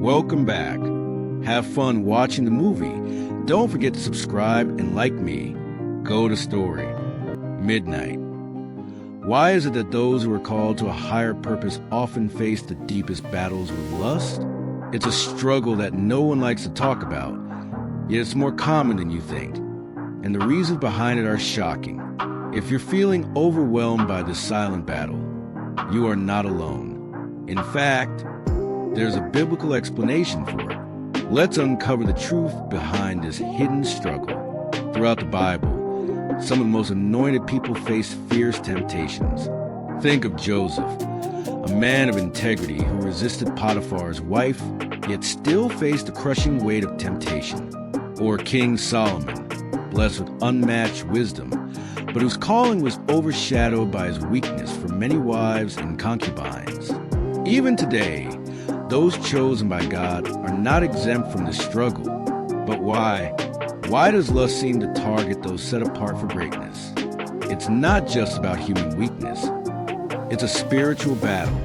Welcome back. Have fun watching the movie. Don't forget to subscribe and like me. Go to story. Midnight. Why is it that those who are called to a higher purpose often face the deepest battles with lust? It's a struggle that no one likes to talk about, yet it's more common than you think. And the reasons behind it are shocking. If you're feeling overwhelmed by this silent battle, you are not alone. In fact, there's a biblical explanation for it. Let's uncover the truth behind this hidden struggle. Throughout the Bible, some of the most anointed people face fierce temptations. Think of Joseph, a man of integrity who resisted Potiphar's wife, yet still faced the crushing weight of temptation. Or King Solomon, blessed with unmatched wisdom, but whose calling was overshadowed by his weakness for many wives and concubines. Even today, those chosen by God are not exempt from this struggle. But why? Why does lust seem to target those set apart for greatness? It's not just about human weakness. It's a spiritual battle,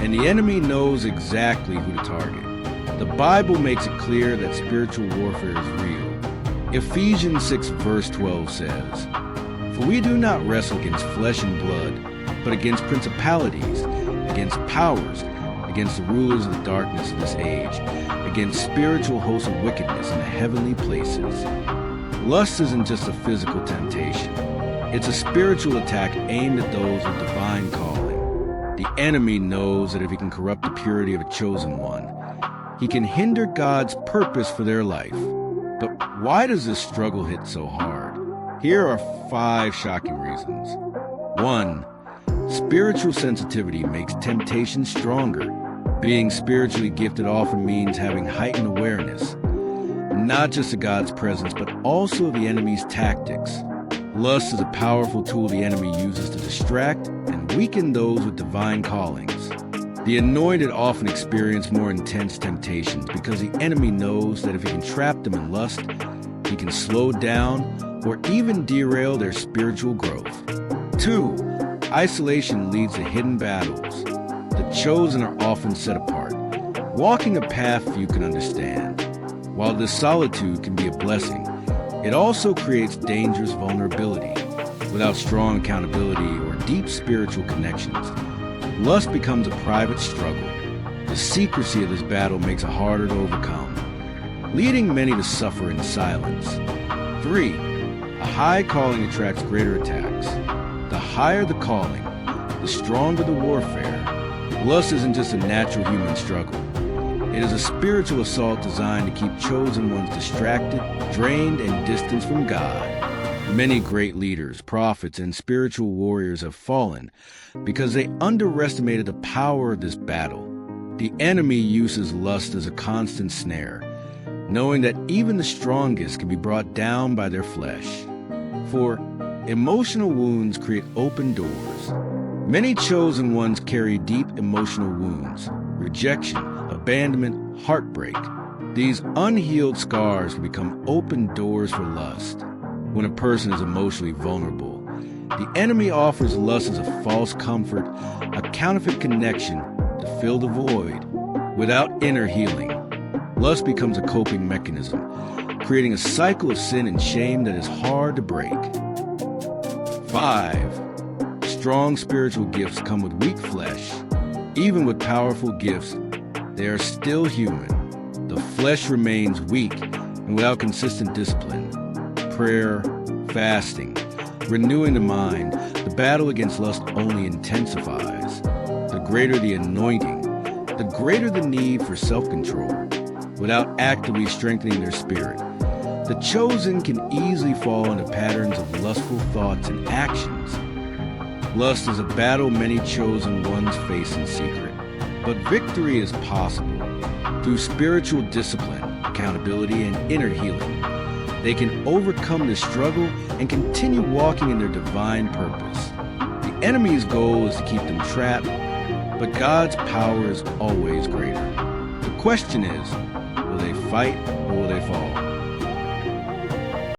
and the enemy knows exactly who to target. The Bible makes it clear that spiritual warfare is real. Ephesians 6 verse 12 says, "For we do not wrestle against flesh and blood, but against principalities, against powers, against the rulers of the darkness of this age, against spiritual hosts of wickedness in the heavenly places." Lust isn't just a physical temptation. It's a spiritual attack aimed at those with divine calling. The enemy knows that if he can corrupt the purity of a chosen one, he can hinder God's purpose for their life. But why does this struggle hit so hard? Here are 5 shocking reasons. 1. Spiritual sensitivity makes temptation stronger. Being spiritually gifted often means having heightened awareness, not just of God's presence, but also of the enemy's tactics. Lust is a powerful tool the enemy uses to distract and weaken those with divine callings. The anointed often experience more intense temptations because the enemy knows that if he can trap them in lust, he can slow down or even derail their spiritual growth. 2. Isolation leads to hidden battles. The chosen are often set apart, walking a path few can understand. While this solitude can be a blessing, it also creates dangerous vulnerability. Without strong accountability or deep spiritual connections, lust becomes a private struggle. The secrecy of this battle makes it harder to overcome, leading many to suffer in silence. 3. A high calling attracts greater attacks. The higher the calling, the stronger the warfare. Lust isn't just a natural human struggle. It is a spiritual assault designed to keep chosen ones distracted, drained, and distanced from God. Many great leaders, prophets, and spiritual warriors have fallen because they underestimated the power of this battle. The enemy uses lust as a constant snare, knowing that even the strongest can be brought down by their flesh. 4. Emotional wounds create open doors. Many chosen ones carry deep emotional wounds, rejection, abandonment, heartbreak. These unhealed scars can become open doors for lust. When a person is emotionally vulnerable, the enemy offers lust as a false comfort, a counterfeit connection to fill the void. Without inner healing, lust becomes a coping mechanism, creating a cycle of sin and shame that is hard to break. 5. Strong spiritual gifts come with weak flesh. Even with powerful gifts, they are still human. The flesh remains weak, and without consistent discipline, prayer, fasting, renewing the mind, the battle against lust only intensifies. The greater the anointing, the greater the need for self-control. Without actively strengthening their spirit, the chosen can easily fall into patterns of lustful thoughts and actions. Lust is a battle many chosen ones face in secret, but victory is possible. Through spiritual discipline, accountability, and inner healing, they can overcome this struggle and continue walking in their divine purpose. The enemy's goal is to keep them trapped, but God's power is always greater. The question is, will they fight or will they fall?